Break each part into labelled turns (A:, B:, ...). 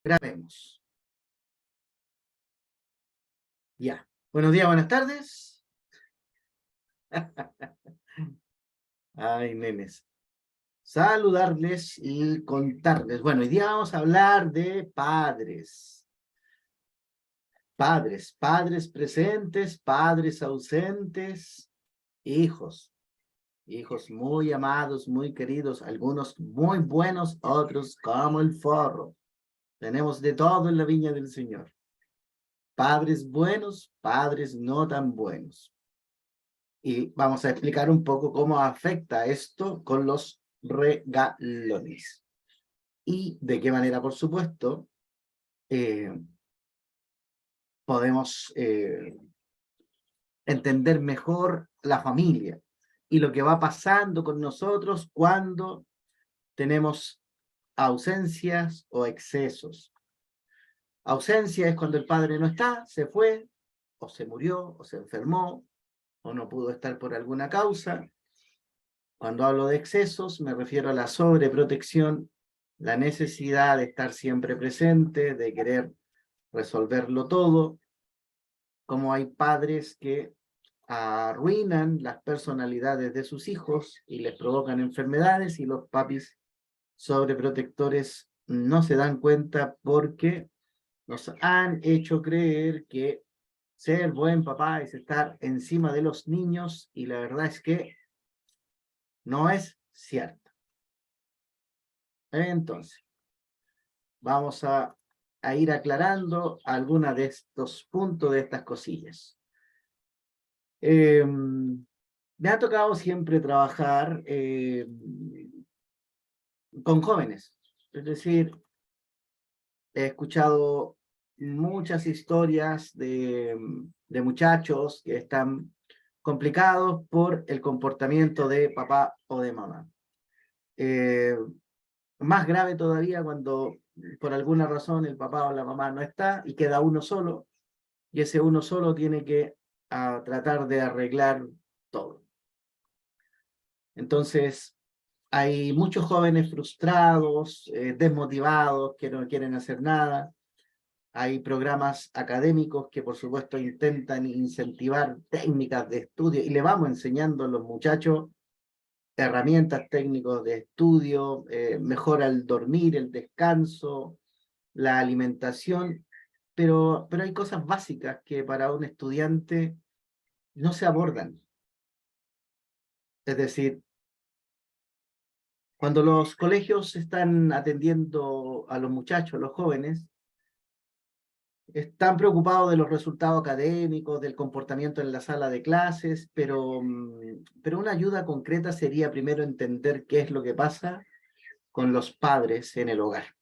A: Grabemos. Ya. Buenos días, buenas tardes. Ay, nenes. Saludarles y contarles. Bueno, hoy día vamos a hablar de padres. Padres presentes, padres ausentes, hijos. Hijos muy amados, muy queridos, algunos muy buenos, otros como el forro. Tenemos de todo en la viña del Señor. Padres buenos, padres no tan buenos. Y vamos a explicar un poco cómo afecta esto con los regalones. Y de qué manera, por supuesto, podemos entender mejor la familia y lo que va pasando con nosotros cuando tenemos ausencias o excesos. Ausencia es cuando el padre no está, se fue, o se murió, o se enfermó, o no pudo estar por alguna causa. Cuando hablo de excesos, me refiero a la sobreprotección, la necesidad de estar siempre presente, de querer resolverlo todo, como hay padres que arruinan las personalidades de sus hijos y les provocan enfermedades, y los papis sobreprotectores no se dan cuenta porque nos han hecho creer que ser buen papá es estar encima de los niños, y la verdad es que no es cierto. Entonces, vamos a ir aclarando algunos de estos puntos, de estas cosillas. Me ha tocado siempre trabajar con jóvenes, es decir, he escuchado muchas historias de muchachos que están complicados por el comportamiento de papá o de mamá. Más grave todavía cuando por alguna razón el papá o la mamá no está y queda uno solo, y ese uno solo tiene que tratar de arreglar todo. Entonces, hay muchos jóvenes frustrados, desmotivados, que no quieren hacer nada. Hay programas académicos que, por supuesto, intentan incentivar técnicas de estudio, y le vamos enseñando a los muchachos herramientas técnicas de estudio, mejora el dormir, el descanso, la alimentación, pero hay cosas básicas que para un estudiante no se abordan. Es decir, cuando los colegios están atendiendo a los muchachos, a los jóvenes, están preocupados de los resultados académicos, del comportamiento en la sala de clases, pero una ayuda concreta sería primero entender qué es lo que pasa con los padres en el hogar.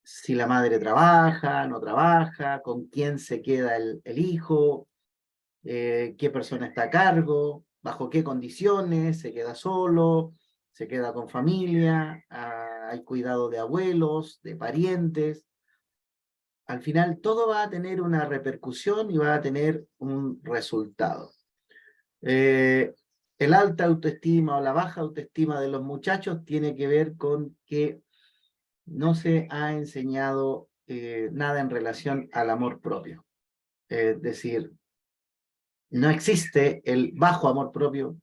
A: Si la madre trabaja, no trabaja, con quién se queda el hijo, qué persona está a cargo, bajo qué condiciones, se queda solo, se queda con familia, hay cuidado de abuelos, de parientes. Al final todo va a tener una repercusión y va a tener un resultado. El alta autoestima o la baja autoestima de los muchachos tiene que ver con que no se ha enseñado nada en relación al amor propio. Es decir, no existe el bajo amor propio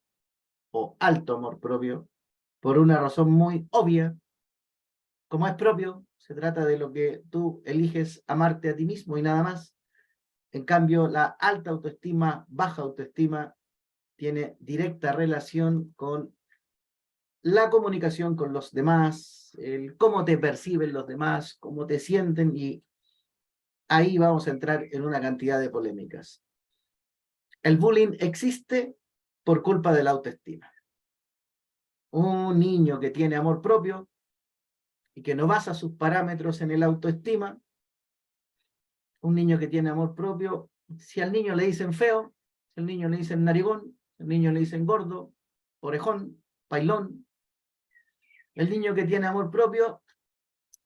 A: o alto amor propio por una razón muy obvia. Como es propio, se trata de lo que tú eliges amarte a ti mismo y nada más. En cambio, la alta autoestima, baja autoestima, tiene directa relación con la comunicación con los demás, el cómo te perciben los demás, cómo te sienten, y ahí vamos a entrar en una cantidad de polémicas. El bullying existe por culpa de la autoestima. Un niño que tiene amor propio y que no basa sus parámetros en el autoestima, un niño que tiene amor propio, si al niño le dicen feo, si al niño le dicen narigón, si al niño le dicen gordo, orejón, pailón, el niño que tiene amor propio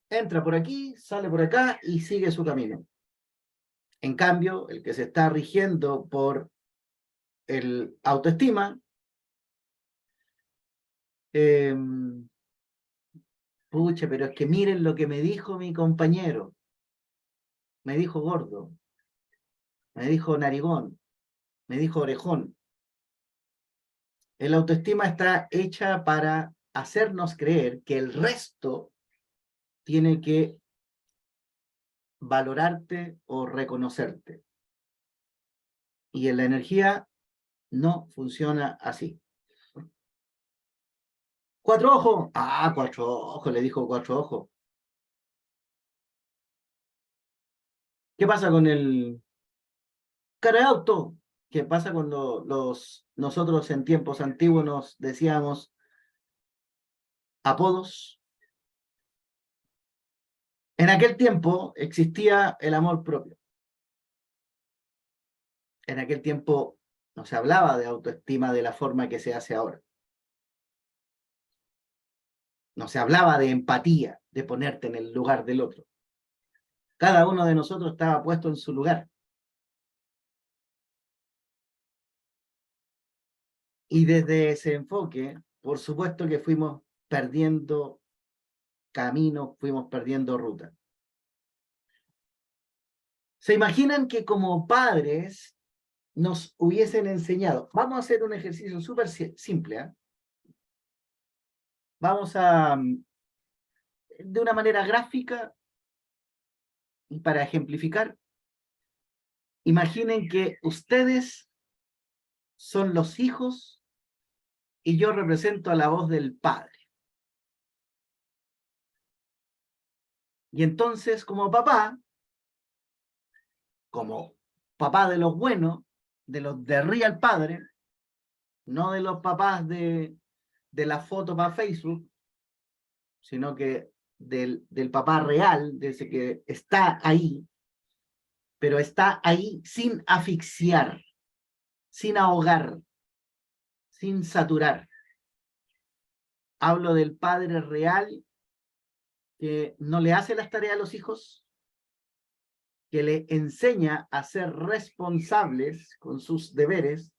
A: entra por aquí, sale por acá y sigue su camino. En cambio, el que se está rigiendo por el autoestima, Pucha, pero es que miren lo que me dijo mi compañero. Me dijo gordo, me dijo narigón, me dijo orejón. El autoestima está hecha para hacernos creer que el resto tiene que valorarte o reconocerte. Y en la energía no funciona así. Cuatro ojos. Ah, cuatro ojos, le dijo cuatro ojos. ¿Qué pasa con el cara de auto? ¿Qué pasa cuando nosotros en tiempos antiguos nos decíamos apodos? En aquel tiempo existía el amor propio. En aquel tiempo no se hablaba de autoestima de la forma que se hace ahora. No se hablaba de empatía, de ponerte en el lugar del otro. Cada uno de nosotros estaba puesto en su lugar. Y desde ese enfoque, por supuesto que fuimos perdiendo camino, fuimos perdiendo ruta. ¿Se imaginan que como padres nos hubiesen enseñado? Vamos a hacer un ejercicio súper simple. ¿Eh? Vamos a, de una manera gráfica y para ejemplificar, imaginen que ustedes son los hijos y yo represento a la voz del padre. Y entonces, como papá de los buenos, de los de real padre, no de los papás de la foto para Facebook, sino que del papá real, de ese que está ahí, pero está ahí sin asfixiar, sin ahogar, sin saturar. Hablo del padre real que no le hace las tareas a los hijos, que le enseña a ser responsables con sus deberes.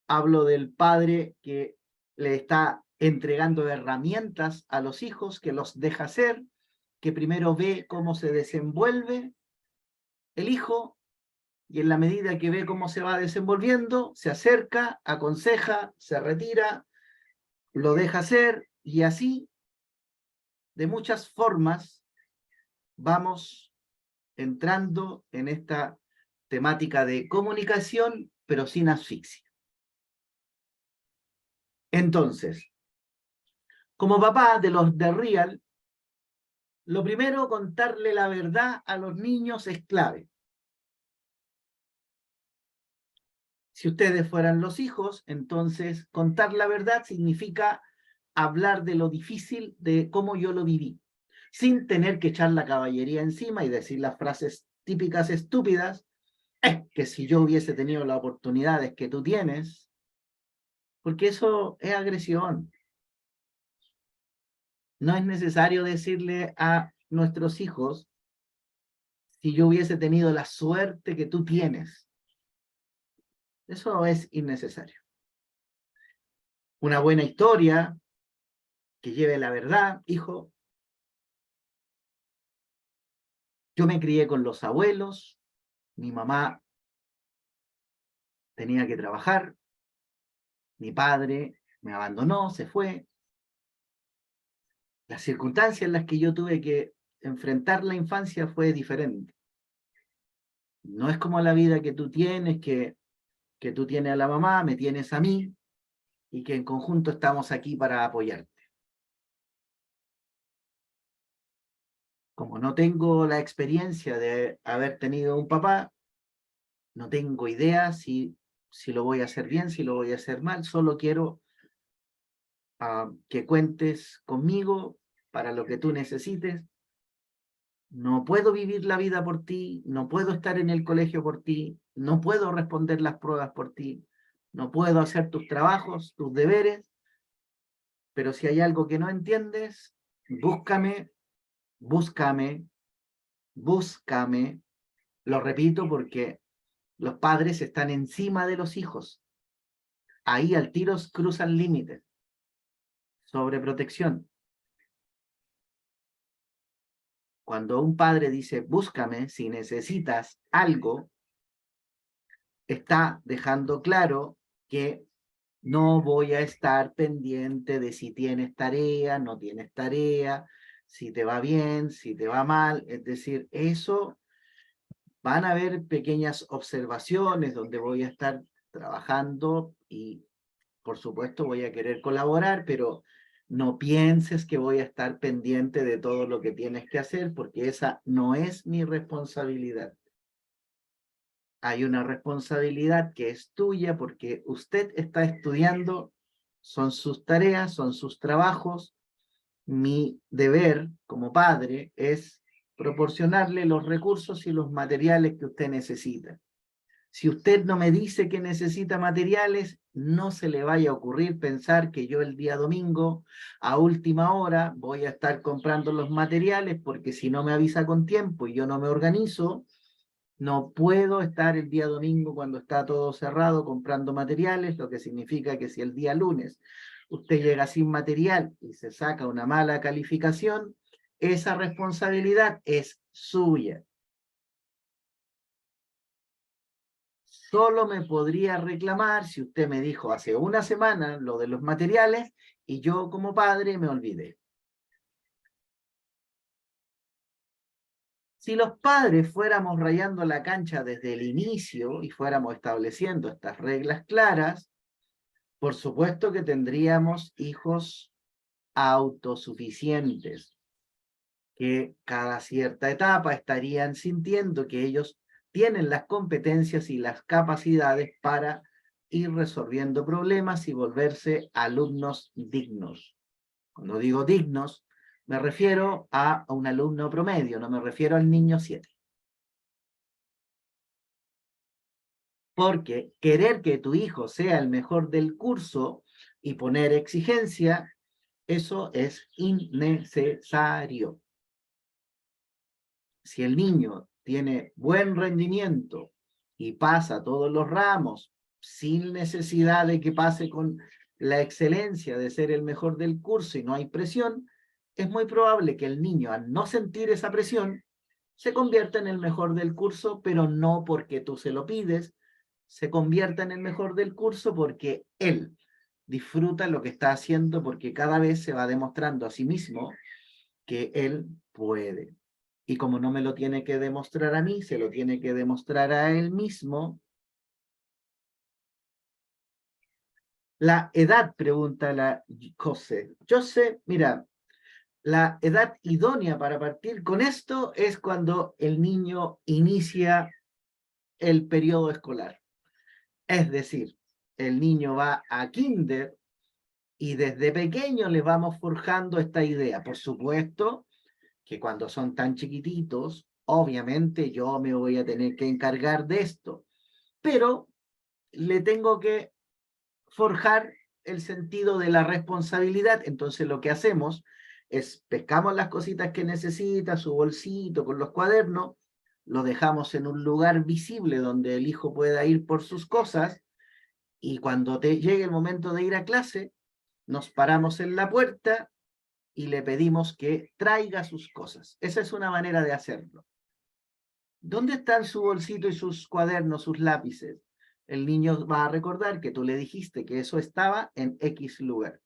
A: Hablo del padre que le está entregando herramientas a los hijos, que los deja hacer, que primero ve cómo se desenvuelve el hijo y en la medida que ve cómo se va desenvolviendo, se acerca, aconseja, se retira, lo deja hacer y así, de muchas formas, vamos entrando en esta temática de comunicación, pero sin asfixia. Entonces, como papá de los de Real, lo primero, contarle la verdad a los niños es clave. Si ustedes fueran los hijos, entonces contar la verdad significa hablar de lo difícil, de cómo yo lo viví, sin tener que echar la caballería encima y decir las frases típicas estúpidas, es que si yo hubiese tenido las oportunidades que tú tienes, porque eso es agresión. No es necesario decirle a nuestros hijos, si yo hubiese tenido la suerte que tú tienes. Eso es innecesario. Una buena historia que lleve la verdad, hijo. Yo me crié con los abuelos, mi mamá tenía que trabajar, mi padre me abandonó, se fue. Las circunstancias en las que yo tuve que enfrentar la infancia fue diferente. No es como la vida que tú tienes, que tú tienes a la mamá, me tienes a mí, y que en conjunto estamos aquí para apoyarte. Como no tengo la experiencia de haber tenido un papá, no tengo idea si lo voy a hacer bien, si lo voy a hacer mal, solo quiero que cuentes conmigo para lo que tú necesites. No puedo vivir la vida por ti, no puedo estar en el colegio por ti, no puedo responder las pruebas por ti, no puedo hacer tus trabajos, tus deberes, pero si hay algo que no entiendes, búscame, búscame, búscame. Lo repito porque los padres están encima de los hijos. Ahí al tiro cruzan límites. Sobreprotección. Cuando un padre dice, búscame si necesitas algo, está dejando claro que no voy a estar pendiente de si tienes tarea, no tienes tarea, si te va bien, si te va mal. Es decir, eso van a haber pequeñas observaciones donde voy a estar trabajando y por supuesto voy a querer colaborar, pero no pienses que voy a estar pendiente de todo lo que tienes que hacer porque esa no es mi responsabilidad. Hay una responsabilidad que es tuya porque usted está estudiando, son sus tareas, son sus trabajos. Mi deber como padre es proporcionarle los recursos y los materiales que usted necesita. Si usted no me dice que necesita materiales, no se le vaya a ocurrir pensar que yo el día domingo a última hora voy a estar comprando los materiales porque si no me avisa con tiempo y yo no me organizo, no puedo estar el día domingo cuando está todo cerrado comprando materiales, lo que significa que si el día lunes usted llega sin material y se saca una mala calificación, esa responsabilidad es suya. Solo me podría reclamar si usted me dijo hace una semana lo de los materiales y yo como padre me olvidé. Si los padres fuéramos rayando la cancha desde el inicio y fuéramos estableciendo estas reglas claras, por supuesto que tendríamos hijos autosuficientes, que cada cierta etapa estarían sintiendo que ellos tienen las competencias y las capacidades para ir resolviendo problemas y volverse alumnos dignos. Cuando digo dignos, me refiero a un alumno promedio, no me refiero al niño 7. Porque querer que tu hijo sea el mejor del curso y poner exigencia, eso es innecesario. Si el niño tiene buen rendimiento y pasa todos los ramos sin necesidad de que pase con la excelencia de ser el mejor del curso y no hay presión, es muy probable que el niño, al no sentir esa presión, se convierta en el mejor del curso, pero no porque tú se lo pides, se convierta en el mejor del curso porque él disfruta lo que está haciendo, porque cada vez se va demostrando a sí mismo que él puede. Y como no me lo tiene que demostrar a mí, se lo tiene que demostrar a él mismo. La edad, pregunta la José. José, mira, la edad idónea para partir con esto es cuando el niño inicia el periodo escolar. Es decir, el niño va a kinder y desde pequeño le vamos forjando esta idea. Por supuesto que cuando son tan chiquititos, obviamente yo me voy a tener que encargar de esto, pero le tengo que forjar el sentido de la responsabilidad. Entonces lo que hacemos es pescamos las cositas que necesita, su bolsito con los cuadernos, lo dejamos en un lugar visible donde el hijo pueda ir por sus cosas y cuando te llegue el momento de ir a clase, nos paramos en la puerta y le pedimos que traiga sus cosas. Esa es una manera de hacerlo. ¿Dónde están su bolsito y sus cuadernos, sus lápices? El niño va a recordar que tú le dijiste que eso estaba en X lugar.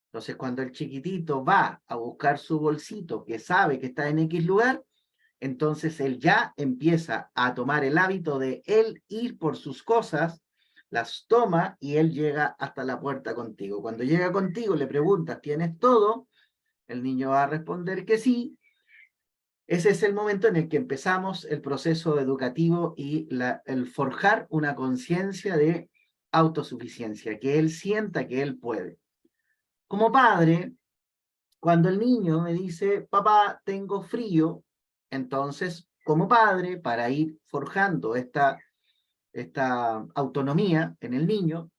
A: Entonces, cuando el chiquitito va a buscar su bolsito, que sabe que está en X lugar, entonces él ya empieza a tomar el hábito de él ir por sus cosas, las toma y él llega hasta la puerta contigo. Cuando llega contigo, le preguntas, ¿tienes todo? El niño va a responder que sí. Ese es el momento en el que empezamos el proceso educativo y el forjar una conciencia de autosuficiencia, que él sienta que él puede. Como padre, cuando el niño me dice, papá, tengo frío, entonces, como padre, para ir forjando esta autonomía en el niño,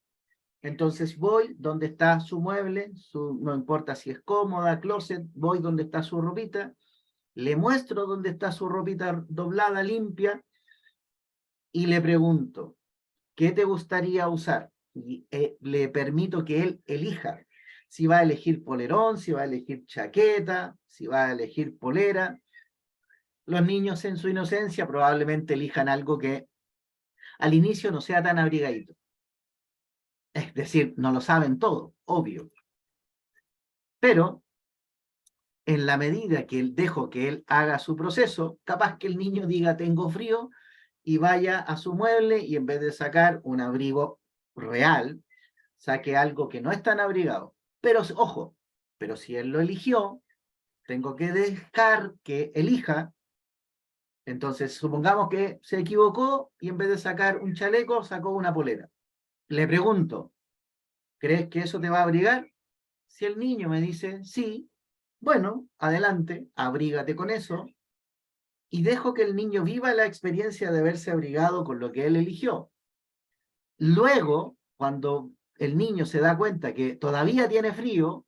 A: entonces voy donde está su mueble, no importa si es cómoda, closet, voy donde está su ropita, le muestro dónde está su ropita doblada, limpia, y le pregunto, ¿qué te gustaría usar? Y le permito que él elija si va a elegir polerón, si va a elegir chaqueta, si va a elegir polera, los niños en su inocencia probablemente elijan algo que al inicio no sea tan abrigadito. Es decir, no lo saben todo, obvio. Pero en la medida que dejo que él haga su proceso, capaz que el niño diga tengo frío y vaya a su mueble y en vez de sacar un abrigo real, saque algo que no es tan abrigado. Pero ojo, pero si él lo eligió, tengo que dejar que elija. Entonces, supongamos que se equivocó y en vez de sacar un chaleco, sacó una polera. Le pregunto, ¿crees que eso te va a abrigar? Si el niño me dice sí, bueno, adelante, abrígate con eso y dejo que el niño viva la experiencia de haberse abrigado con lo que él eligió. Luego, cuando el niño se da cuenta que todavía tiene frío,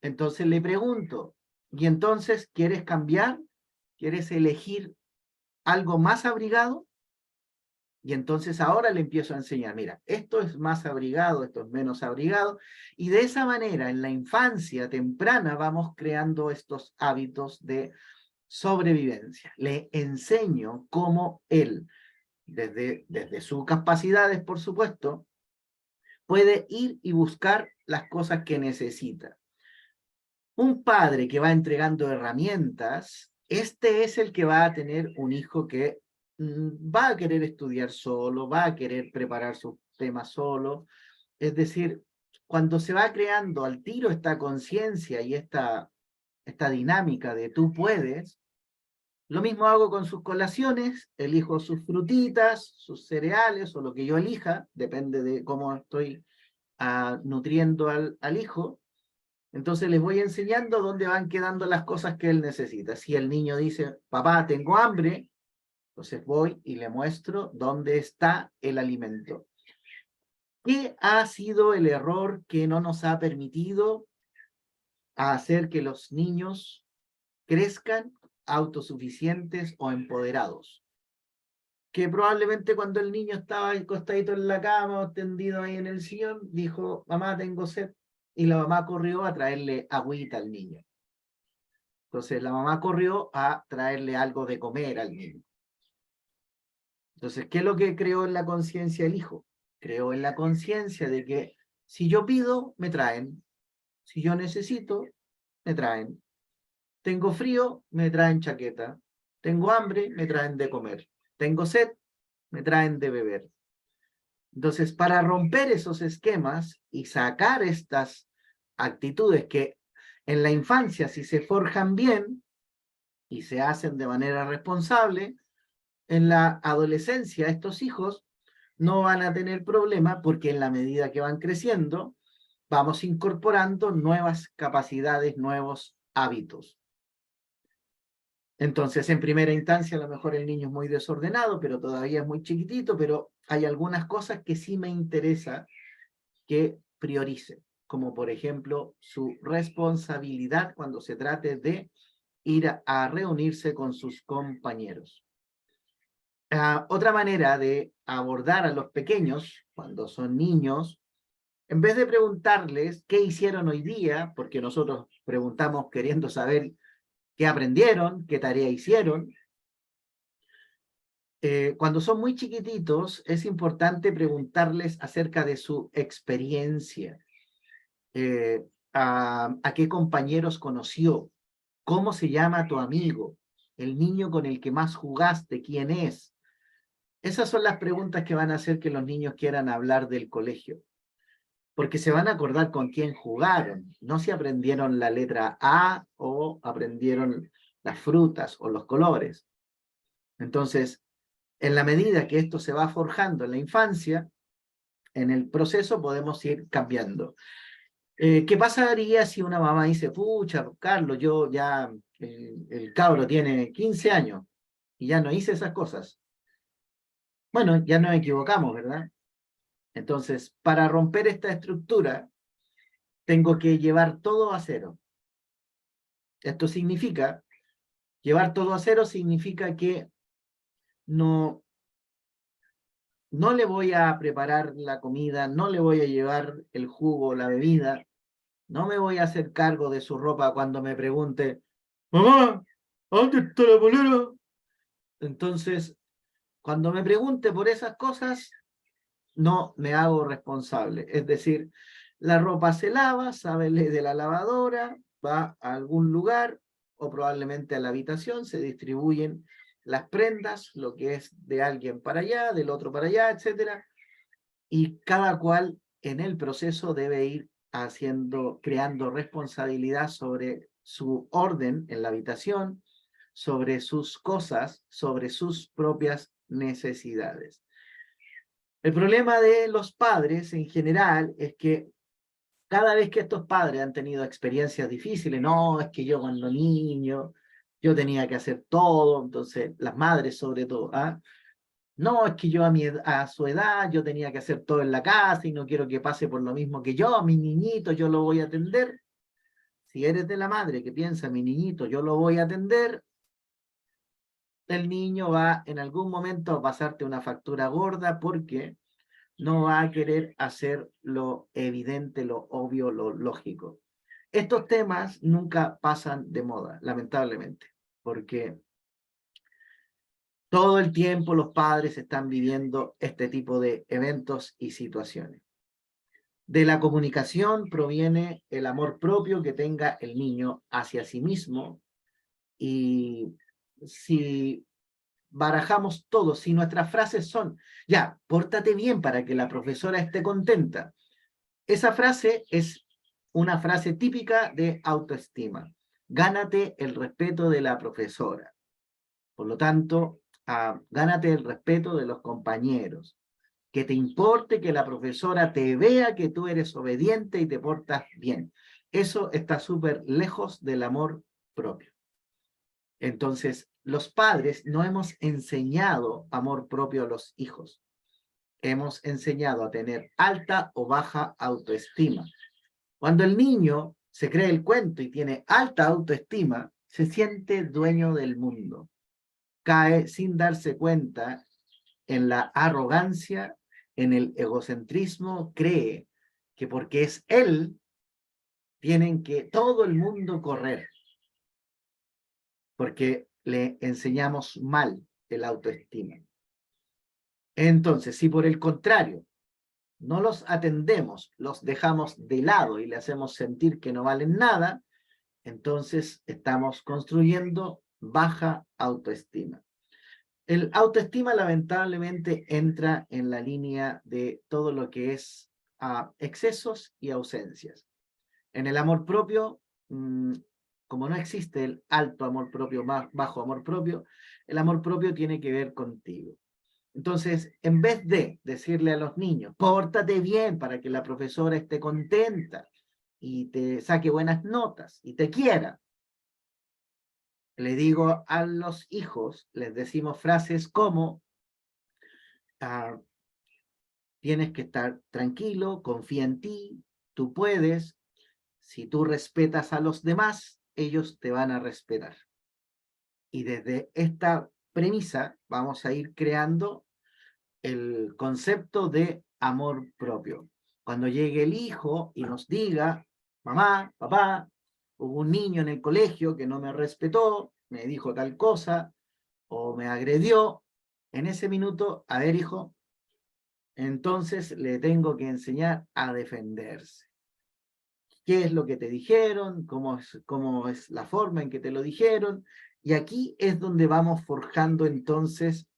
A: entonces le pregunto, ¿y entonces quieres cambiar? ¿Quieres elegir algo más abrigado? Y entonces ahora le empiezo a enseñar, mira, esto es más abrigado, esto es menos abrigado, y de esa manera en la infancia temprana vamos creando estos hábitos de sobrevivencia. Le enseño cómo él, desde sus capacidades, por supuesto, puede ir y buscar las cosas que necesita. Un padre que va entregando herramientas, este es el que va a tener un hijo que va a querer estudiar solo, va a querer preparar sus temas solo. Es decir, cuando se va creando al tiro esta conciencia y esta dinámica de tú puedes, lo mismo hago con sus colaciones, elijo sus frutitas, sus cereales o lo que yo elija, depende de cómo estoy nutriendo al hijo. Entonces les voy enseñando dónde van quedando las cosas que él necesita. Si el niño dice, papá, tengo hambre, entonces voy y le muestro dónde está el alimento. ¿Qué ha sido el error que no nos ha permitido hacer que los niños crezcan autosuficientes o empoderados? Que probablemente cuando el niño estaba acostadito en la cama o tendido ahí en el sillón, dijo, mamá, tengo sed, y la mamá corrió a traerle agüita al niño. Entonces la mamá corrió a traerle algo de comer al niño. Entonces, ¿qué es lo que creó en la conciencia el hijo? Creó en la conciencia de que si yo pido, me traen. Si yo necesito, me traen. Tengo frío, me traen chaqueta. Tengo hambre, me traen de comer. Tengo sed, me traen de beber. Entonces, para romper esos esquemas y sacar estas actitudes que en la infancia, si se forjan bien y se hacen de manera responsable, en la adolescencia estos hijos no van a tener problema porque en la medida que van creciendo, vamos incorporando nuevas capacidades, nuevos hábitos. Entonces, en primera instancia, a lo mejor el niño es muy desordenado, pero todavía es muy chiquitito, pero hay algunas cosas que sí me interesa que priorice, como por ejemplo su responsabilidad cuando se trate de ir a reunirse con sus compañeros. Otra manera de abordar a los pequeños cuando son niños, en vez de preguntarles qué hicieron hoy día, porque nosotros preguntamos queriendo saber qué aprendieron, qué tarea hicieron, cuando son muy chiquititos es importante preguntarles acerca de su experiencia, a qué compañeros conoció, cómo se llama tu amigo, el niño con el que más jugaste, quién es. Esas son las preguntas que van a hacer que los niños quieran hablar del colegio, porque se van a acordar con quién jugaron, no si aprendieron la letra A o aprendieron las frutas o los colores. Entonces, en la medida que esto se va forjando en la infancia, en el proceso podemos ir cambiando. ¿Qué pasaría si una mamá dice, pucha, Carlos, yo ya, el cabro tiene 15 años y ya no hice esas cosas? Bueno, ya nos equivocamos, ¿verdad? Entonces, para romper esta estructura, tengo que llevar todo a cero. Esto significa, llevar todo a cero significa que no, no le voy a preparar la comida, no le voy a llevar el jugo, la bebida, no me voy a hacer cargo de su ropa cuando me pregunte, mamá, ¿dónde está la polera? Entonces, cuando me pregunte por esas cosas, no me hago responsable. Es decir, la ropa se lava, sale de la lavadora, va a algún lugar o probablemente a la habitación, se distribuyen las prendas, lo que es de alguien para allá, del otro para allá, etcétera, y cada cual en el proceso debe ir creando responsabilidad sobre su orden en la habitación, sobre sus cosas, sobre sus propias necesidades. El problema de los padres en general es que cada vez que estos padres han tenido experiencias difíciles, no, es que yo cuando niño, yo tenía que hacer todo, entonces las madres sobre todo, ¿ah? No, es que yo a su edad yo tenía que hacer todo en la casa y no quiero que pase por lo mismo que yo, mi niñito, yo lo voy a atender. Si eres de la madre que piensa, mi niñito, yo lo voy a atender, el niño va en algún momento a pasarte una factura gorda porque no va a querer hacer lo evidente, lo obvio, lo lógico. Estos temas nunca pasan de moda, lamentablemente, porque todo el tiempo los padres están viviendo este tipo de eventos y situaciones. De la comunicación proviene el amor propio que tenga el niño hacia sí mismo, y si barajamos todo, si nuestras frases son, ya, pórtate bien para que la profesora esté contenta, esa frase es una frase típica de autoestima. Gánate el respeto de la profesora. Por lo tanto, gánate el respeto de los compañeros. Que te importe que la profesora te vea que tú eres obediente y te portas bien. Eso está súper lejos del amor propio. Entonces, los padres no hemos enseñado amor propio a los hijos. Hemos enseñado a tener alta o baja autoestima. Cuando el niño se cree el cuento y tiene alta autoestima, se siente dueño del mundo. Cae sin darse cuenta en la arrogancia, en el egocentrismo, cree que porque es él, tienen que todo el mundo correr, porque le enseñamos mal el autoestima. Entonces, si por el contrario no los atendemos, los dejamos de lado y le hacemos sentir que no valen nada, entonces estamos construyendo baja autoestima. El autoestima lamentablemente entra en la línea de todo lo que es excesos y ausencias. En el amor propio, como no existe el alto amor propio, bajo amor propio, el amor propio tiene que ver contigo. Entonces, en vez de decirle a los niños, pórtate bien para que la profesora esté contenta y te saque buenas notas y te quiera, le digo a los hijos, les decimos frases como, tienes que estar tranquilo, confía en ti, tú puedes, si tú respetas a los demás, ellos te van a respetar. Y desde esta premisa vamos a ir creando el concepto de amor propio. Cuando llegue el hijo y nos diga, mamá, papá, hubo un niño en el colegio que no me respetó, me dijo tal cosa o me agredió, en ese minuto, a ver, hijo, entonces le tengo que enseñar a defenderse. ¿Qué es lo que te dijeron? ¿Cómo es la forma en que te lo dijeron? Y aquí es donde vamos forjando entonces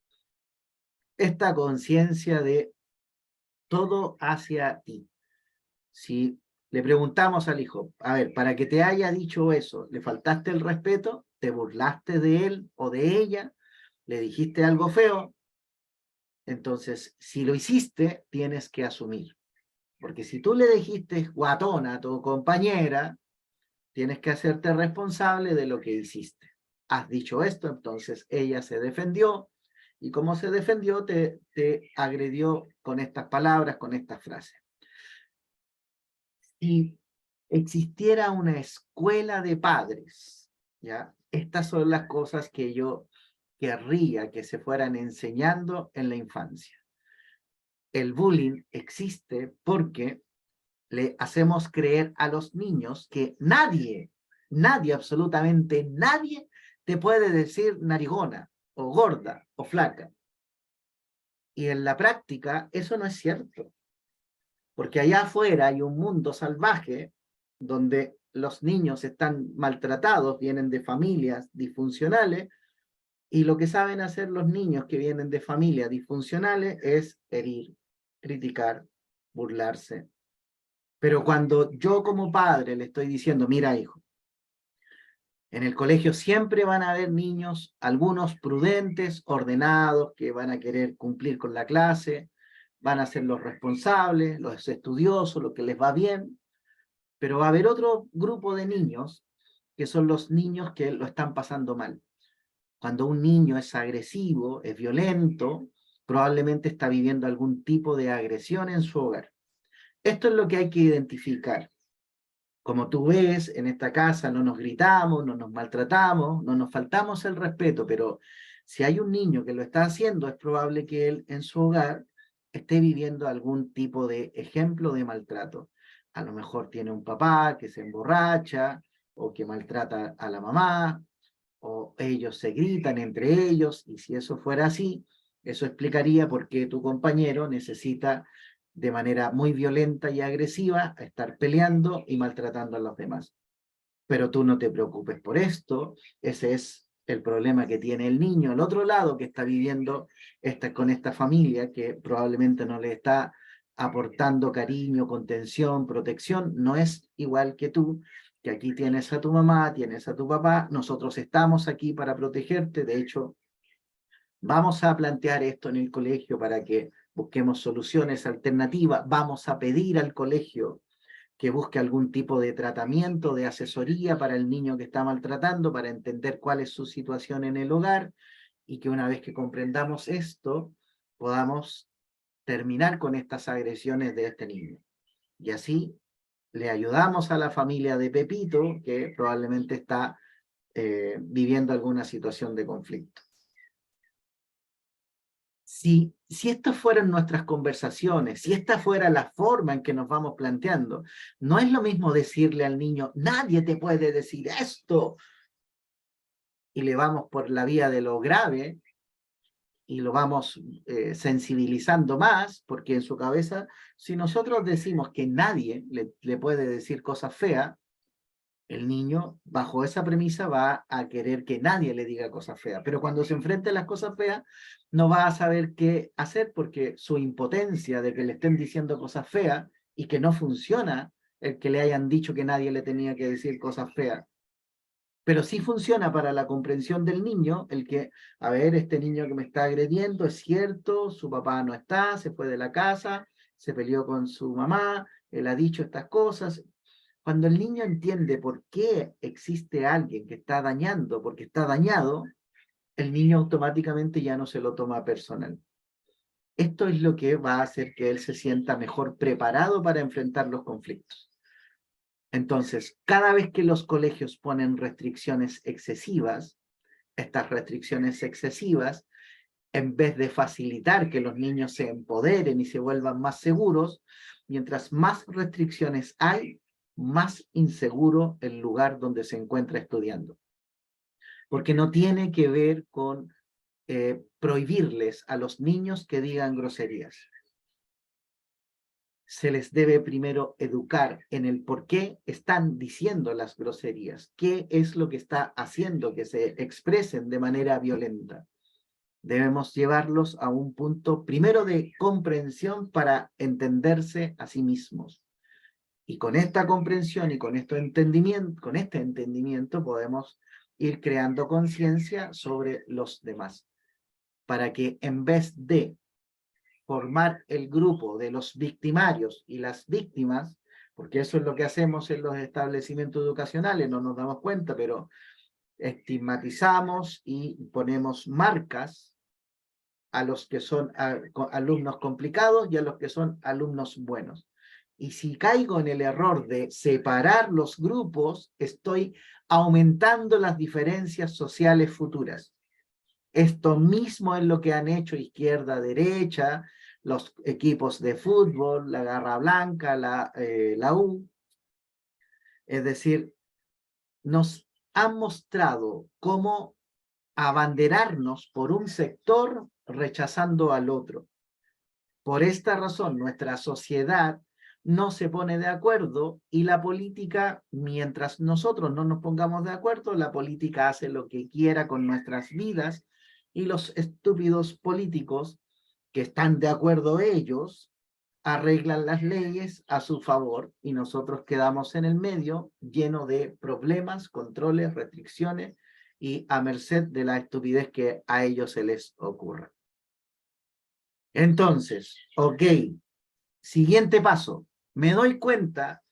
A: esta conciencia de todo hacia ti. Si le preguntamos al hijo, a ver, para que te haya dicho eso, ¿le faltaste el respeto? ¿Te burlaste de él o de ella? ¿Le dijiste algo feo? Entonces, si lo hiciste, tienes que asumir. Porque si tú le dijiste guatona a tu compañera, tienes que hacerte responsable de lo que hiciste. Has dicho esto, entonces ella se defendió, y como se defendió, te agredió con estas palabras, con estas frases. Si existiera una escuela de padres, ¿ya? Estas son las cosas que yo querría que se fueran enseñando en la infancia. El bullying existe porque le hacemos creer a los niños que nadie, absolutamente nadie, te puede decir narigona, o gorda, o flaca. Y en la práctica eso no es cierto, porque allá afuera hay un mundo salvaje donde los niños están maltratados, vienen de familias disfuncionales, y lo que saben hacer los niños que vienen de familias disfuncionales es herir, criticar, burlarse. Pero cuando yo como padre le estoy diciendo, mira hijo, en el colegio siempre van a haber niños, algunos prudentes, ordenados, que van a querer cumplir con la clase, van a ser los responsables, los estudiosos, lo que les va bien, pero va a haber otro grupo de niños que son los niños que lo están pasando mal. Cuando un niño es agresivo, es violento, probablemente está viviendo algún tipo de agresión en su hogar. Esto es lo que hay que identificar. Como tú ves, en esta casa no nos gritamos, no nos maltratamos, no nos faltamos el respeto, pero si hay un niño que lo está haciendo, es probable que él en su hogar esté viviendo algún tipo de ejemplo de maltrato. A lo mejor tiene un papá que se emborracha o que maltrata a la mamá, o ellos se gritan entre ellos, y si eso fuera así, eso explicaría por qué tu compañero necesita de manera muy violenta y agresiva estar peleando y maltratando a los demás. Pero tú no te preocupes por esto, ese es el problema que tiene el niño al otro lado que está viviendo con esta familia que probablemente no le está aportando cariño, contención, protección, no es igual que tú, que aquí tienes a tu mamá, tienes a tu papá, nosotros estamos aquí para protegerte, de hecho, vamos a plantear esto en el colegio para que busquemos soluciones alternativas, vamos a pedir al colegio que busque algún tipo de tratamiento, de asesoría para el niño que está maltratando, para entender cuál es su situación en el hogar, y que una vez que comprendamos esto, podamos terminar con estas agresiones de este niño. Y así le ayudamos a la familia de Pepito, que probablemente está viviendo alguna situación de conflicto. Si estas fueran nuestras conversaciones, si esta fuera la forma en que nos vamos planteando, no es lo mismo decirle al niño, nadie te puede decir esto, y le vamos por la vía de lo grave, y lo vamos sensibilizando más, porque en su cabeza, si nosotros decimos que nadie le puede decir cosas feas, el niño, bajo esa premisa, va a querer que nadie le diga cosas feas. Pero cuando se enfrente a las cosas feas, no va a saber qué hacer porque su impotencia de que le estén diciendo cosas feas y que no funciona el que le hayan dicho que nadie le tenía que decir cosas feas. Pero sí funciona para la comprensión del niño, el que, a ver, este niño que me está agrediendo, es cierto, su papá no está, se fue de la casa, se peleó con su mamá, él ha dicho estas cosas. Cuando el niño entiende por qué existe alguien que está dañando, porque está dañado, el niño automáticamente ya no se lo toma personal. Esto es lo que va a hacer que él se sienta mejor preparado para enfrentar los conflictos. Entonces, cada vez que los colegios ponen restricciones excesivas, estas restricciones excesivas, en vez de facilitar que los niños se empoderen y se vuelvan más seguros, mientras más restricciones hay, más inseguro el lugar donde se encuentra estudiando. Porque no tiene que ver con prohibirles a los niños que digan groserías. Se les debe primero educar en el por qué están diciendo las groserías, qué es lo que está haciendo que se expresen de manera violenta. Debemos llevarlos a un punto primero de comprensión para entenderse a sí mismos. Y con esta comprensión y con este entendimiento podemos ir creando conciencia sobre los demás, para que en vez de formar el grupo de los victimarios y las víctimas, porque eso es lo que hacemos en los establecimientos educacionales, no nos damos cuenta, pero estigmatizamos y ponemos marcas a los que son alumnos complicados y a los que son alumnos buenos. Y si caigo en el error de separar los grupos, estoy aumentando las diferencias sociales futuras. Esto mismo es lo que han hecho izquierda, derecha, los equipos de fútbol, la Garra Blanca, la U. Es decir, nos han mostrado cómo abanderarnos por un sector rechazando al otro. Por esta razón, nuestra sociedad no se pone de acuerdo y la política, mientras nosotros no nos pongamos de acuerdo, la política hace lo que quiera con nuestras vidas y los estúpidos políticos que están de acuerdo ellos arreglan las leyes a su favor y nosotros quedamos en el medio lleno de problemas, controles, restricciones y a merced de la estupidez que a ellos se les ocurra. Entonces, ok, siguiente paso. Me doy cuenta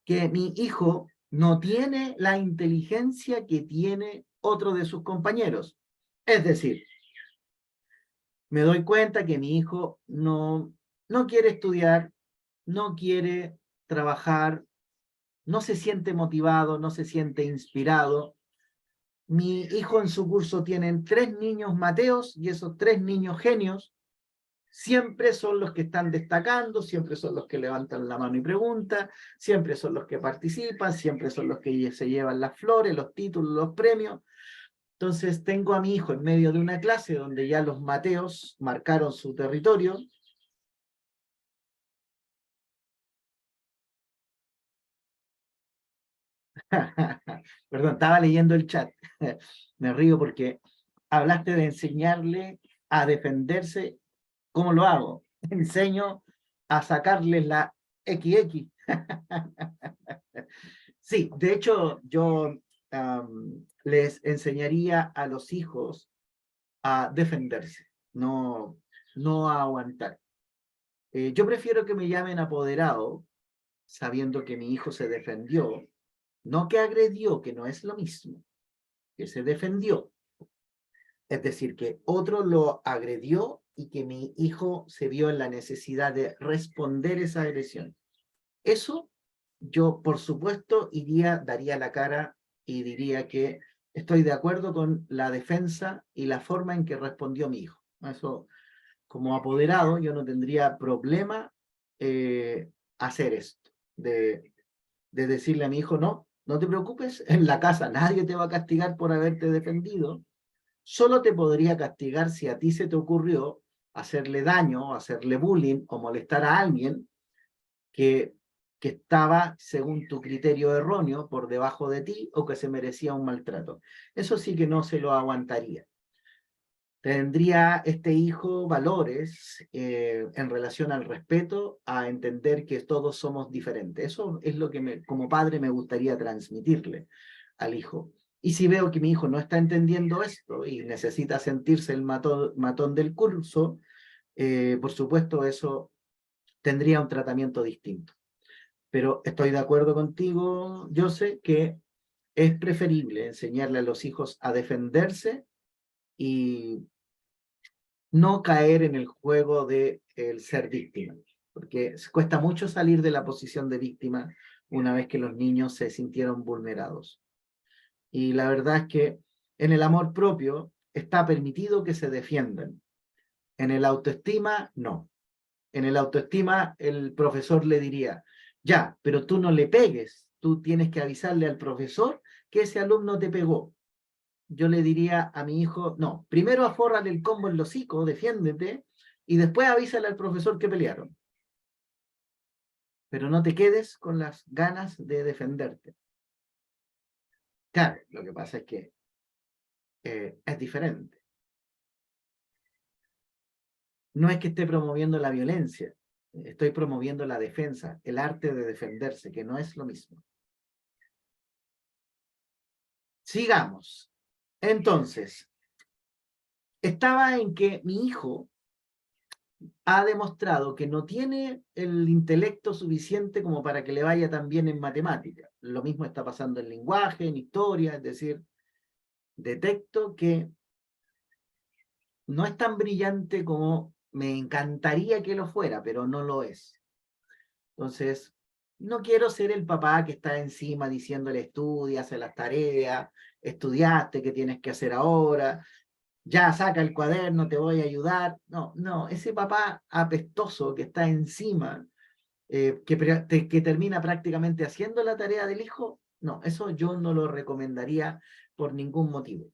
A: que mi hijo no tiene la inteligencia que tiene otro de sus compañeros. Es decir, me doy cuenta que mi hijo no quiere estudiar, no quiere trabajar, no se siente motivado, no se siente inspirado. Mi hijo en su curso tienen 3 niños Mateos y esos 3 niños genios siempre son los que están destacando, siempre son los que levantan la mano y preguntan, siempre son los que participan, siempre son los que se llevan las flores, los títulos, los premios. Entonces tengo a mi hijo en medio de una clase donde ya los Mateos marcaron su territorio. Perdón, estaba leyendo el chat. Me río porque hablaste de enseñarle a defenderse. ¿Cómo lo hago? Enseño a sacarles la XX. Sí, de hecho, yo les enseñaría a los hijos a defenderse, no a aguantar. Yo prefiero que me llamen apoderado, sabiendo que mi hijo se defendió, no que agredió, que no es lo mismo, que se defendió. Es decir, que otro lo agredió y que mi hijo se vio en la necesidad de responder esa agresión. Eso yo, por supuesto, daría la cara y diría que estoy de acuerdo con la defensa y la forma en que respondió mi hijo. Eso, como apoderado, yo no tendría problema hacer esto, de decirle a mi hijo, no, no te preocupes, en la casa nadie te va a castigar por haberte defendido, solo te podría castigar si a ti se te ocurrió hacerle daño, hacerle bullying o molestar a alguien que, que estaba, según tu criterio erróneo, por debajo de ti o que se merecía un maltrato. Eso sí que no se lo aguantaría. Tendría este hijo valores en relación al respeto, a entender que todos somos diferentes. Eso es lo que como padre me gustaría transmitirle al hijo. Y si veo que mi hijo no está entendiendo esto y necesita sentirse el matón del curso, por supuesto eso tendría un tratamiento distinto. Pero estoy de acuerdo contigo, yo sé que es preferible enseñarle a los hijos a defenderse y no caer en el juego de el ser víctima, porque cuesta mucho salir de la posición de víctima una vez que los niños se sintieron vulnerados. Y la verdad es que en el amor propio está permitido que se defiendan. En el autoestima, no. En el autoestima, el profesor le diría, ya, pero tú no le pegues, tú tienes que avisarle al profesor que ese alumno te pegó. Yo le diría a mi hijo, no, primero afórrale el combo en los hocico, defiéndete, y después avísale al profesor que pelearon. Pero no te quedes con las ganas de defenderte. Claro, lo que pasa es que es diferente. No es que esté promoviendo la violencia, estoy promoviendo la defensa, el arte de defenderse, que no es lo mismo. Sigamos. Entonces, estaba en que mi hijo ha demostrado que no tiene el intelecto suficiente como para que le vaya tan bien en matemáticas. Lo mismo está pasando en lenguaje, en historia, es decir, detecto que no es tan brillante como me encantaría que lo fuera, pero no lo es. Entonces, no quiero ser el papá que está encima diciéndole estudia, hace las tareas, estudiaste, ¿qué tienes que hacer ahora? Ya saca el cuaderno, te voy a ayudar. No, no, ese papá apestoso que está encima, que termina prácticamente haciendo la tarea del hijo, no, eso yo no lo recomendaría por ningún motivo.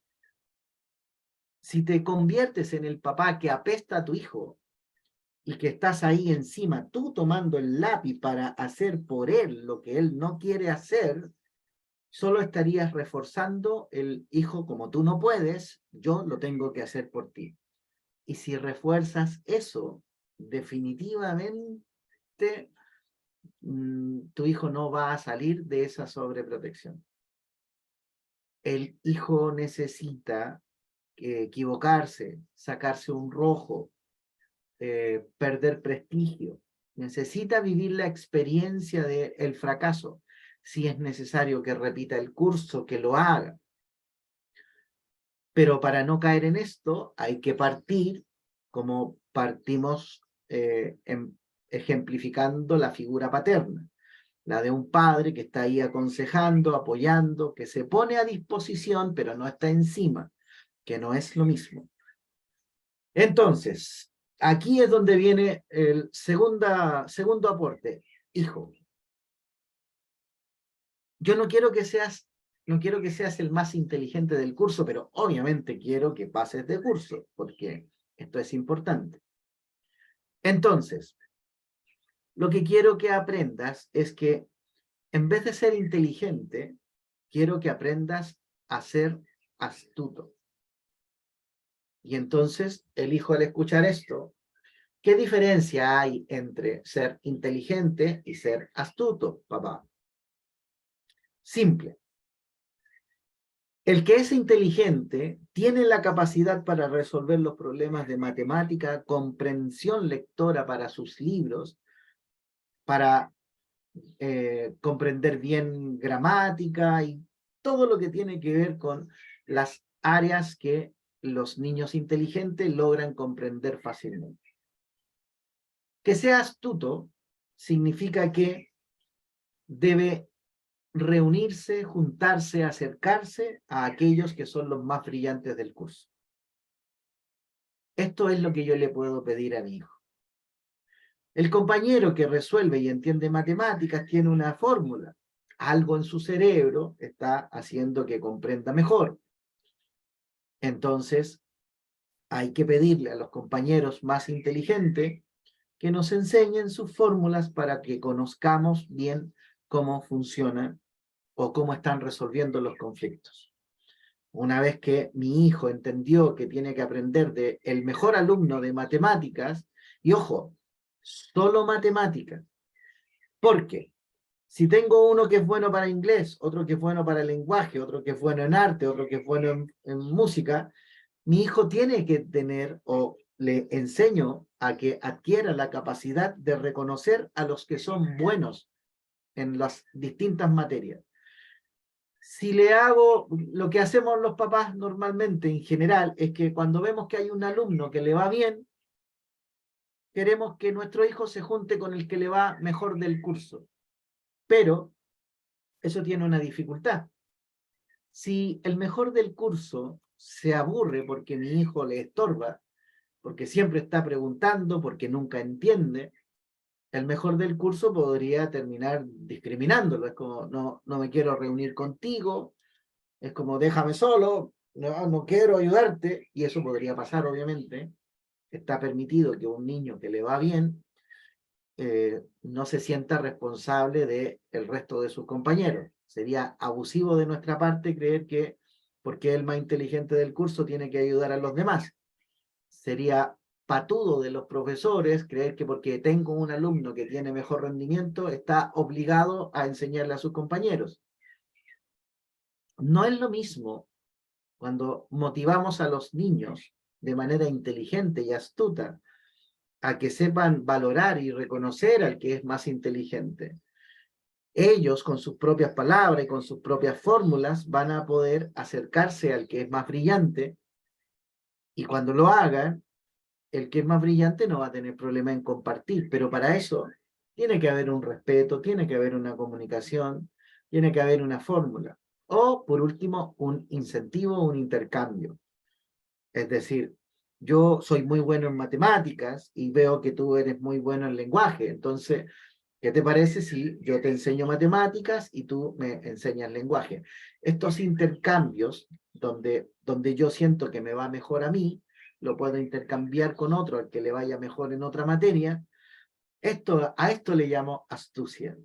A: Si te conviertes en el papá que apesta a tu hijo y que estás ahí encima, tú tomando el lápiz para hacer por él lo que él no quiere hacer, solo estarías reforzando el hijo como tú no puedes, yo lo tengo que hacer por ti. Y si refuerzas eso, definitivamente tu hijo no va a salir de esa sobreprotección. El hijo necesita equivocarse, sacarse un rojo, perder prestigio. Necesita vivir la experiencia del fracaso. Si es necesario que repita el curso, que lo haga. Pero para no caer en esto, hay que partir como partimos ejemplificando la figura paterna. La de un padre que está ahí aconsejando, apoyando, que se pone a disposición, pero no está encima, que no es lo mismo. Entonces, aquí es donde viene el segundo aporte. Hijo, yo no quiero que seas el más inteligente del curso, pero obviamente quiero que pases de curso, porque esto es importante. Entonces, lo que quiero que aprendas es que en vez de ser inteligente, quiero que aprendas a ser astuto. Y entonces el hijo, al escuchar esto, ¿qué diferencia hay entre ser inteligente y ser astuto, papá? Simple. El que es inteligente tiene la capacidad para resolver los problemas de matemática, comprensión lectora para sus libros, para comprender bien gramática y todo lo que tiene que ver con las áreas que los niños inteligentes logran comprender fácilmente. Que sea astuto significa que debe reunirse, juntarse, acercarse a aquellos que son los más brillantes del curso. Esto es lo que yo le puedo pedir a mi hijo. El compañero que resuelve y entiende matemáticas tiene una fórmula. Algo en su cerebro está haciendo que comprenda mejor. Entonces, hay que pedirle a los compañeros más inteligentes que nos enseñen sus fórmulas para que conozcamos bien cómo funciona o cómo están resolviendo los conflictos. Una vez que mi hijo entendió que tiene que aprender del mejor alumno de matemáticas, y ojo, solo matemáticas, porque si tengo uno que es bueno para inglés, otro que es bueno para el lenguaje, otro que es bueno en arte, otro que es bueno en música, mi hijo tiene que tener, o le enseño a que adquiera la capacidad de reconocer a los que son buenos en las distintas materias. Si le hago, lo que hacemos los papás normalmente en general es que cuando vemos que hay un alumno que le va bien, queremos que nuestro hijo se junte con el que le va mejor del curso. Pero eso tiene una dificultad. Si el mejor del curso se aburre porque mi hijo le estorba, porque siempre está preguntando, porque nunca entiende, el mejor del curso podría terminar discriminándolo. Es como, no me quiero reunir contigo, es como, déjame solo, no quiero ayudarte, y eso podría pasar, obviamente. Está permitido que un niño que le va bien no se sienta responsable del resto de sus compañeros. Sería abusivo de nuestra parte creer que porque es el más inteligente del curso tiene que ayudar a los demás. Sería patudo de los profesores creer que porque tengo un alumno que tiene mejor rendimiento está obligado a enseñarle a sus compañeros. No es lo mismo cuando motivamos a los niños de manera inteligente y astuta a que sepan valorar y reconocer al que es más inteligente. Ellos, con sus propias palabras y con sus propias fórmulas, van a poder acercarse al que es más brillante, y cuando lo hagan, el que es más brillante no va a tener problema en compartir, pero para eso tiene que haber un respeto, tiene que haber una comunicación, tiene que haber una fórmula, o por último, un incentivo, un intercambio. Es decir, yo soy muy bueno en matemáticas y veo que tú eres muy bueno en lenguaje, entonces ¿Qué te parece si yo te enseño matemáticas y tú me enseñas lenguaje? Estos intercambios, donde yo siento que me va mejor a mí, lo puedo intercambiar con otro al que le vaya mejor en otra materia. A esto le llamo astucia.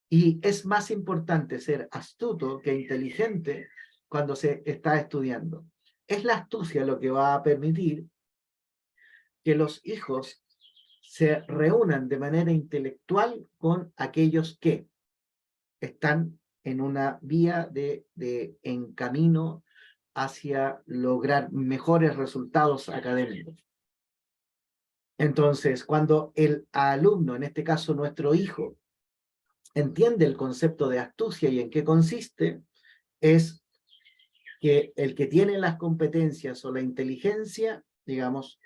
A: Y es más importante ser astuto que inteligente cuando se está estudiando. Es la astucia lo que va a permitir que los hijos se reúnan de manera intelectual con aquellos que están en una vía en camino hacia lograr mejores resultados académicos. Entonces, cuando el alumno, en este caso nuestro hijo, entiende el concepto de astucia y en qué consiste, es que el que tiene las competencias o la inteligencia, digamos,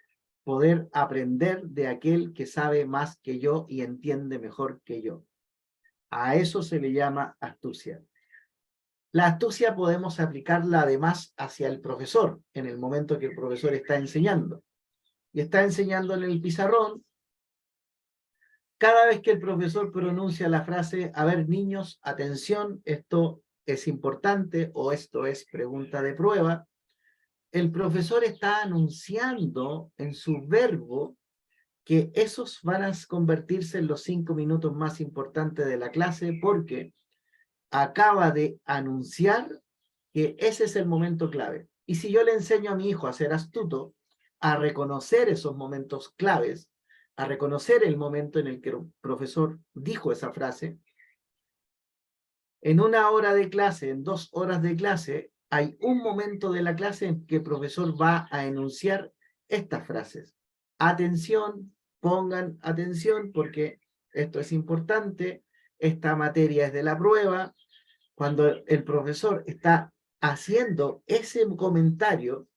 A: poder aprender de aquel que sabe más que yo y entiende mejor que yo. A eso se le llama astucia. La astucia podemos aplicarla además hacia el profesor, en el momento que el profesor está enseñando. Y está enseñando en el pizarrón. Cada vez que el profesor pronuncia la frase, a ver, niños, atención, esto es importante o esto es pregunta de prueba, el profesor está anunciando en su verbo que esos van a convertirse en los 5 minutos más importantes de la clase porque acaba de anunciar que ese es el momento clave. Y si yo le enseño a mi hijo a ser astuto, a reconocer esos momentos claves, a reconocer el momento en el que el profesor dijo esa frase, en 1 hora de clase, en 2 horas de clase, hay un momento de la clase en que el profesor va a enunciar estas frases. Atención, pongan atención porque esto es importante, esta materia es de la prueba. Cuando el profesor está haciendo ese comentario,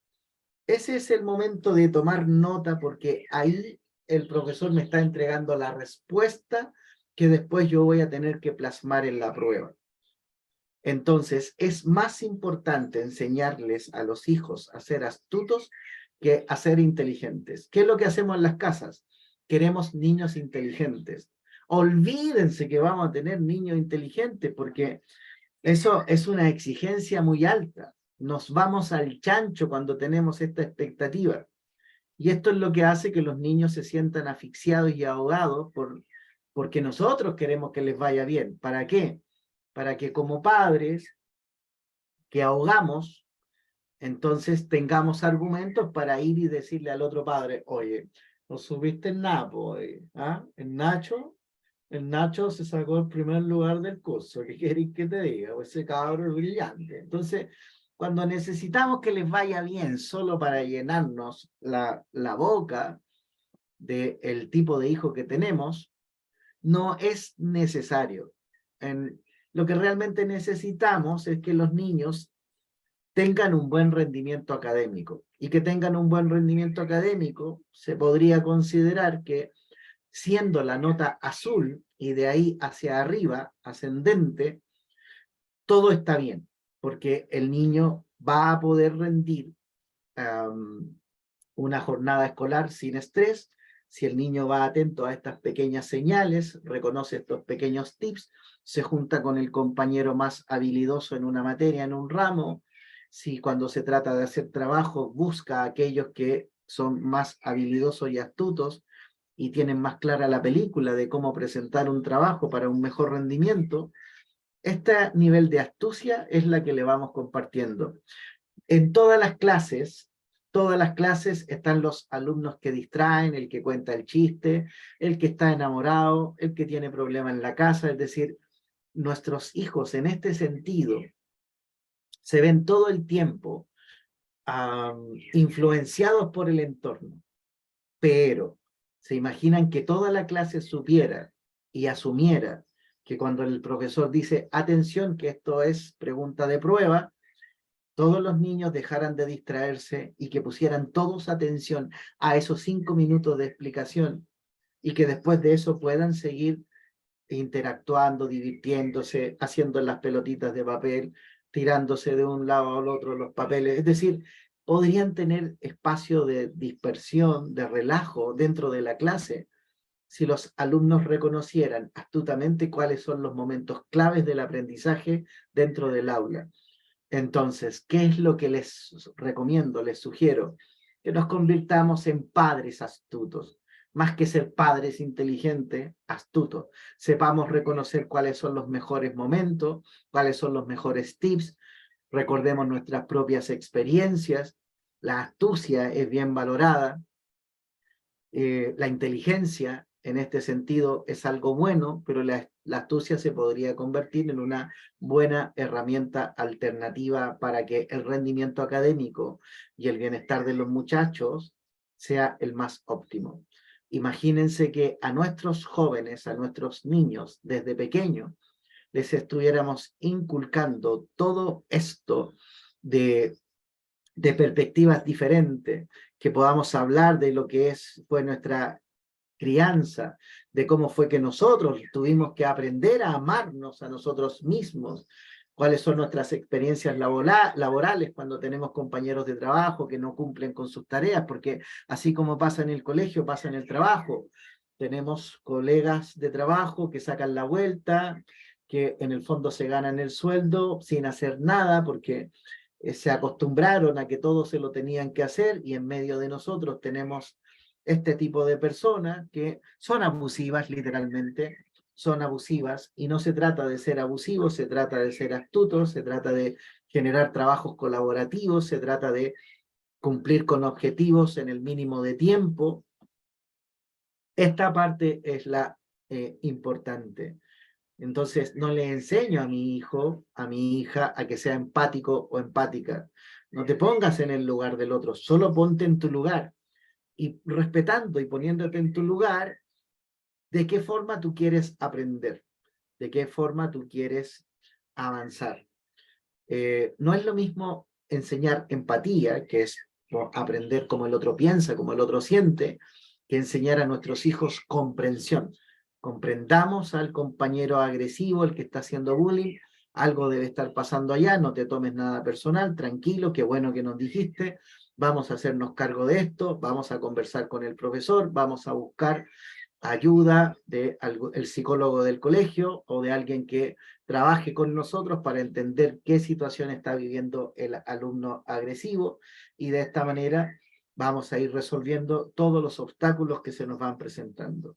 A: ese es el momento de tomar nota porque ahí el profesor me está entregando la respuesta que después yo voy a tener que plasmar en la prueba. Entonces, es más importante enseñarles a los hijos a ser astutos que a ser inteligentes. ¿Qué es lo que hacemos en las casas? Queremos niños inteligentes. Olvídense que vamos a tener niños inteligentes porque eso es una exigencia muy alta. Nos vamos al chancho cuando tenemos esta expectativa. Y esto es lo que hace que los niños se sientan asfixiados y ahogados porque nosotros queremos que les vaya bien. ¿Para qué? Para que como padres que ahogamos, entonces tengamos argumentos para ir y decirle al otro padre, oye, no subiste el Napo, ¿ah? El Nacho se sacó el primer lugar del curso, ¿qué querés que te diga? Pues ese cabrón es brillante. Entonces, cuando necesitamos que les vaya bien solo para llenarnos la boca del tipo de hijo que tenemos, no es necesario. Lo que realmente necesitamos es que los niños tengan un buen rendimiento académico. Y que tengan un buen rendimiento académico, se podría considerar que siendo la nota azul y de ahí hacia arriba, ascendente, todo está bien, porque el niño va a poder rendir una jornada escolar sin estrés, si el niño va atento a estas pequeñas señales, reconoce estos pequeños tips, se junta con el compañero más habilidoso en una materia, en un ramo, si cuando se trata de hacer trabajo busca a aquellos que son más habilidosos y astutos y tienen más clara la película de cómo presentar un trabajo para un mejor rendimiento, este nivel de astucia es la que le vamos compartiendo. En todas las clases están los alumnos que distraen, el que cuenta el chiste, el que está enamorado, el que tiene problema en la casa, es decir, nuestros hijos en este sentido se ven todo el tiempo influenciados por el entorno, pero se imaginan que toda la clase supiera y asumiera que cuando el profesor dice, atención, que esto es pregunta de prueba, todos los niños dejaran de distraerse y que pusieran todos atención a esos 5 minutos de explicación y que después de eso puedan seguir interactuando, divirtiéndose, haciendo las pelotitas de papel, tirándose de un lado al otro los papeles. Es decir, podrían tener espacio de dispersión, de relajo dentro de la clase si los alumnos reconocieran astutamente cuáles son los momentos claves del aprendizaje dentro del aula. Entonces, ¿qué es lo que les recomiendo, les sugiero? Que nos convirtamos en padres astutos. Más que ser padres inteligentes, astutos. Sepamos reconocer cuáles son los mejores momentos, cuáles son los mejores tips. Recordemos nuestras propias experiencias. La astucia es bien valorada. La inteligencia en este sentido es algo bueno, pero la astucia se podría convertir en una buena herramienta alternativa para que el rendimiento académico y el bienestar de los muchachos sea el más óptimo. Imagínense que a nuestros jóvenes, a nuestros niños, desde pequeños, les estuviéramos inculcando todo esto de perspectivas diferentes, que podamos hablar de lo que fue nuestra crianza, de cómo fue que nosotros tuvimos que aprender a amarnos a nosotros mismos, cuáles son nuestras experiencias laborales cuando tenemos compañeros de trabajo que no cumplen con sus tareas, porque así como pasa en el colegio, pasa en el trabajo. Tenemos colegas de trabajo que sacan la vuelta, que en el fondo se ganan el sueldo sin hacer nada, porque se acostumbraron a que todo se lo tenían que hacer, y en medio de nosotros tenemos este tipo de personas que son abusivas, literalmente, son abusivas, y no se trata de ser abusivos, se trata de ser astutos, se trata de generar trabajos colaborativos, se trata de cumplir con objetivos en el mínimo de tiempo. Esta parte es la importante. Entonces, no le enseño a mi hijo, a mi hija, a que sea empático o empática. No te pongas en el lugar del otro, solo ponte en tu lugar. Y respetando y poniéndote en tu lugar, ¿de qué forma tú quieres aprender? ¿De qué forma tú quieres avanzar? No es lo mismo enseñar empatía, que es aprender cómo el otro piensa, cómo el otro siente, que enseñar a nuestros hijos comprensión. Comprendamos al compañero agresivo, el que está haciendo bullying, algo debe estar pasando allá, no te tomes nada personal, tranquilo, qué bueno que nos dijiste, vamos a hacernos cargo de esto, vamos a conversar con el profesor, vamos a buscar ayuda del psicólogo del colegio o de alguien que trabaje con nosotros para entender qué situación está viviendo el alumno agresivo, y de esta manera vamos a ir resolviendo todos los obstáculos que se nos van presentando.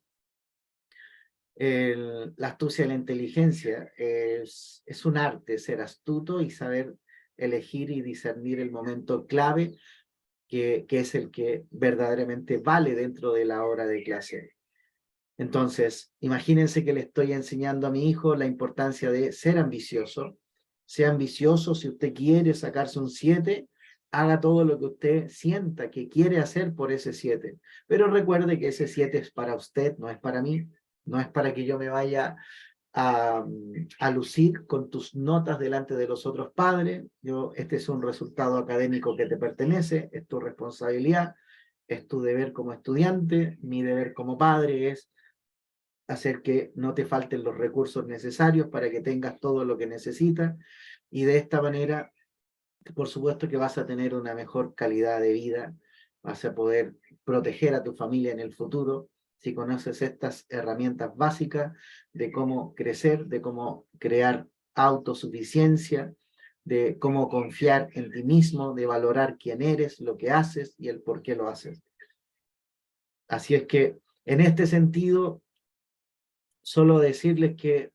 A: La astucia y la inteligencia es un arte, ser astuto y saber elegir y discernir el momento clave que es el que verdaderamente vale dentro de la hora de clase. Entonces, imagínense que le estoy enseñando a mi hijo la importancia de ser ambicioso. Sea ambicioso, si usted quiere sacarse un 7, haga todo lo que usted sienta que quiere hacer por ese 7. Pero recuerde que ese 7 es para usted, no es para mí. No es para que yo me vaya a lucir con tus notas delante de los otros padres. Este es un resultado académico que te pertenece, es tu responsabilidad, es tu deber como estudiante. Mi deber como padre es hacer que no te falten los recursos necesarios para que tengas todo lo que necesitas, y de esta manera, por supuesto que vas a tener una mejor calidad de vida, vas a poder proteger a tu familia en el futuro, si conoces estas herramientas básicas de cómo crecer, de cómo crear autosuficiencia, de cómo confiar en ti mismo, de valorar quién eres, lo que haces y el por qué lo haces. Así es que, en este sentido, solo decirles que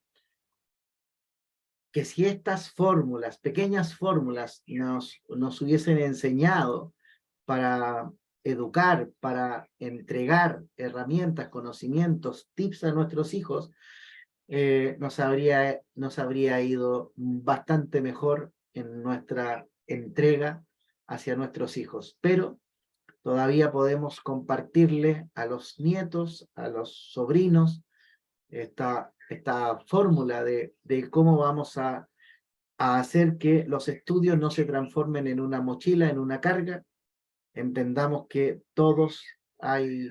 A: si estas fórmulas, pequeñas fórmulas, nos hubiesen enseñado para educar, para entregar herramientas, conocimientos, tips a nuestros hijos, nos habría ido bastante mejor en nuestra entrega hacia nuestros hijos. Pero todavía podemos compartirle a los nietos, a los sobrinos, esta fórmula de cómo vamos a hacer que los estudios no se transformen en una mochila, en una carga. Entendamos que todos hay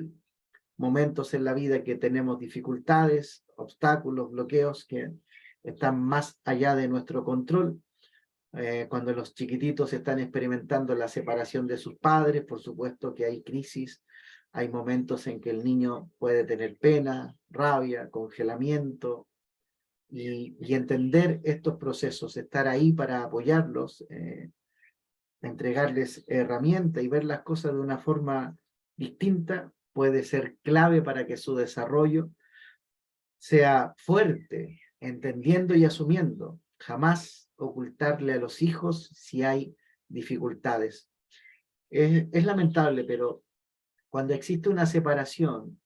A: momentos en la vida que tenemos dificultades, obstáculos, bloqueos que están más allá de nuestro control. Cuando los chiquititos están experimentando la separación de sus padres, por supuesto que hay crisis, Hay momentos en que el niño puede tener pena, rabia, congelamiento, y entender estos procesos, estar ahí para apoyarlos, entregarles herramientas y ver las cosas de una forma distinta, puede ser clave para que su desarrollo sea fuerte, entendiendo y asumiendo. Jamás ocultarle a los hijos si hay dificultades. Es lamentable, pero cuando existe una separación,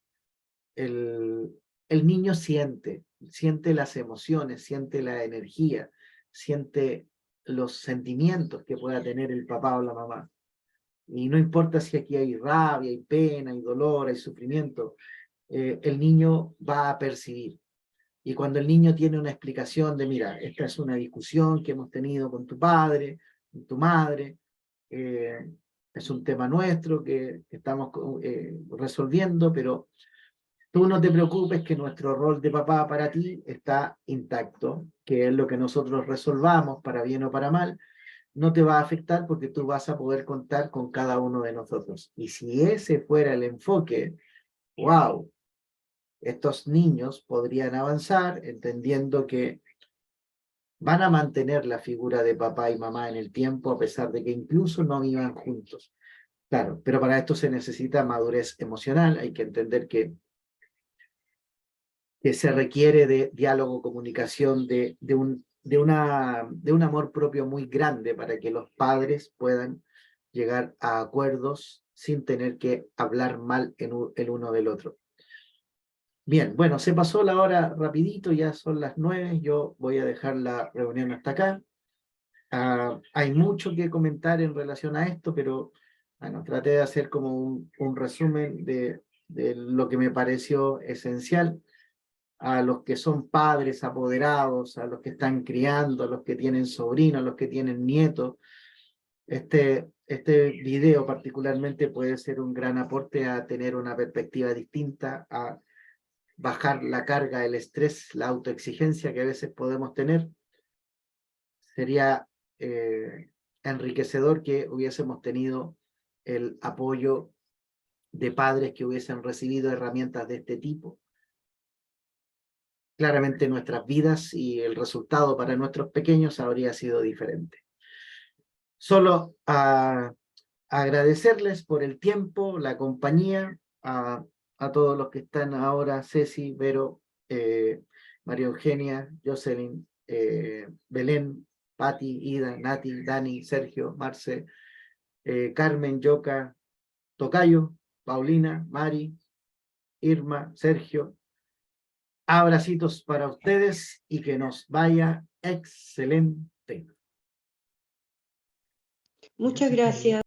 A: el, el niño siente las emociones, siente la energía, siente los sentimientos que pueda tener el papá o la mamá. Y no importa si aquí hay rabia, hay pena, hay dolor, hay sufrimiento, el niño va a percibir. Y cuando el niño tiene una explicación de, mira, esta es una discusión que hemos tenido con tu padre, con tu madre, es un tema nuestro que estamos resolviendo, pero tú no te preocupes que nuestro rol de papá para ti está intacto, que es lo que nosotros resolvamos, para bien o para mal, no te va a afectar porque tú vas a poder contar con cada uno de nosotros. Y si ese fuera el enfoque, wow, estos niños podrían avanzar entendiendo que van a mantener la figura de papá y mamá en el tiempo, a pesar de que incluso no vivan juntos. Claro, pero para esto se necesita madurez emocional, hay que entender que se requiere de diálogo, comunicación, de un amor propio muy grande para que los padres puedan llegar a acuerdos sin tener que hablar mal el uno del otro. Bien, bueno, se pasó la hora rapidito, ya son las 9, yo voy a dejar la reunión hasta acá. Hay mucho que comentar en relación a esto, pero bueno, traté de hacer como un resumen de lo que me pareció esencial. A los que son padres apoderados, a los que están criando, a los que tienen sobrinos, a los que tienen nietos. Este video particularmente puede ser un gran aporte a tener una perspectiva distinta, a bajar la carga, el estrés, la autoexigencia que a veces podemos tener. Sería enriquecedor que hubiésemos tenido el apoyo de padres que hubiesen recibido herramientas de este tipo. Claramente nuestras vidas y el resultado para nuestros pequeños habría sido diferente. Solo agradecerles por el tiempo, la compañía, a todos los que están ahora, Ceci, Vero, María Eugenia, Jocelyn, Belén, Patti, Ida, Nati, Dani, Sergio, Marce, Carmen, Yoka, Tocayo, Paulina, Mari, Irma, Sergio. Abracitos para ustedes y que nos vaya excelente.
B: Muchas gracias.